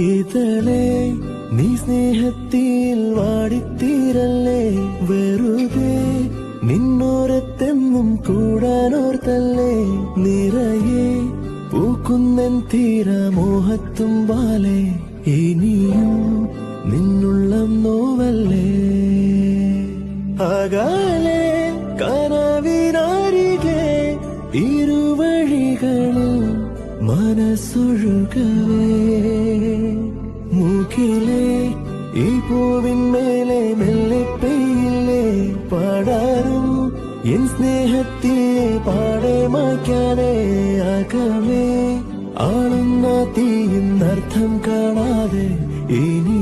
ഇതളേ നീ സ്നേഹത്തിൽ വാടിത്തീരല്ലേ, വെറുതെ നിന്നോരത്തെന്നും കൂടാനോർത്തല്ലേ, നിറയെ പൂക്കുന്നൻ തീരമോഹത്തുമ്പാലെ ഇനിയും നിന്നുള്ളം നോവല്ലേ. അകലെ കനവിനരികെ ഇരുവഴികളിൽ മനസ്സൊഴുകവേ, മൂക്കിലെ ഈ പൂവിന്മേലെ മെല്ലെ പെയ്യില്ലേ പാടാറും എൻ സ്നേഹത്തിലെ പാടെ മായ്ക്കാതെ, അകമേ ആളുന്ന തീയിന്നർത്ഥം കാണാതെ ഇനി